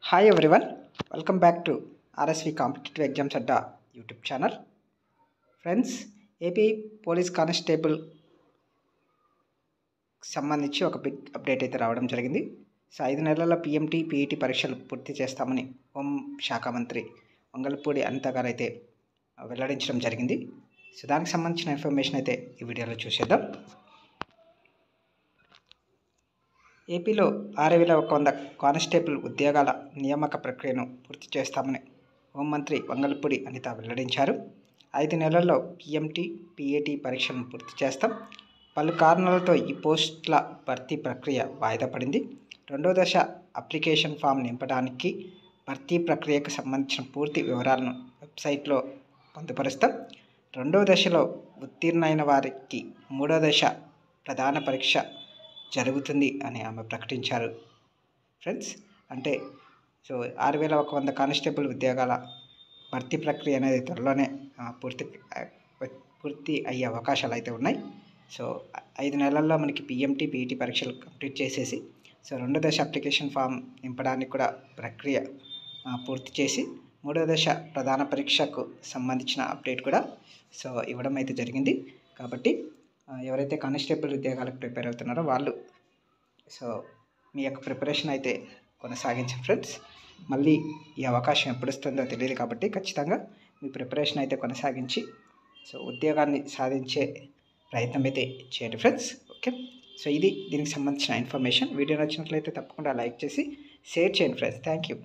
Hi everyone, welcome back to RSV competitive exams Adda YouTube channel. Friends, AP police constable సంబంధించి ఒక big update అయితే రావడం జరిగింది. So 5 నెలల పిఎంటీ పీఈటీ పరీక్షలు పూర్తి చేస్తామని హోం శాఖ మంత్రి వంగలపూడి అనిత గారు అయితే వెల్లడించడం జరిగింది. సో దానికి సంబంధించిన ఇన్ఫర్మేషన్ అయితే ఈ వీడియోలో చూసేద్దాం. ఏపీలో 6,100 కానిస్టేబుల్ ఉద్యోగాల నియామక ప్రక్రియను పూర్తి చేస్తామని హోంమంత్రి వంగలపూడి అనిత వెల్లడించారు. 5 నెలల్లో పిఎంటీ పీఏటీ పరీక్షలను పూర్తి చేస్తాం. పలు కారణాలతో ఈ పోస్టుల భర్తీ ప్రక్రియ వాయిదా పడింది. 2వ దశ అప్లికేషన్ ఫామ్ నింపడానికి భర్తీ ప్రక్రియకు సంబంధించిన పూర్తి వివరాలను వెబ్సైట్లో పొందుపరుస్తాం. 2వ దశలో ఉత్తీర్ణమైన వారికి 3వ దశ ప్రధాన పరీక్ష జరుగుతుంది అని ఆమె ప్రకటించారు. ఫ్రెండ్స్, అంటే 6,100 కానిస్టేబుల్ ఉద్యోగాల భర్తీ ప్రక్రియ అనేది త్వరలోనే పూర్తి అయ్యే అవకాశాలు అయితే ఉన్నాయి. సో 5 నెలల్లో మనకి పిఎంటీ పీఈటీ పరీక్షలు కంప్లీట్ చేసేసి 2వ దశ అప్లికేషన్ ఫామ్ నింపడానికి కూడా ప్రక్రియ పూర్తి చేసి 3వ దశ ప్రధాన పరీక్షకు సంబంధించిన అప్డేట్ కూడా ఇవ్వడం అయితే జరిగింది. కాబట్టి ఎవరైతే కానిస్టేబుల్ ఉద్యోగాలకు ప్రిపేర్ అవుతున్నారో వాళ్ళు మీ యొక్క ప్రిపరేషన్ అయితే కొనసాగించండి ఫ్రెండ్స్. మళ్ళీ ఈ అవకాశం ఎప్పుడు వస్తుందో తెలియదు కాబట్టి ఖచ్చితంగా మీ ప్రిపరేషన్ అయితే కొనసాగించి ఉద్యోగాన్ని సాధించే ప్రయత్నం అయితే చేయండి ఫ్రెండ్స్. ఓకే, ఇది దీనికి సంబంధించిన ఇన్ఫర్మేషన్. వీడియో నచ్చినట్లయితే తప్పకుండా లైక్ చేసి షేర్ చేయండి ఫ్రెండ్స్. Thank you.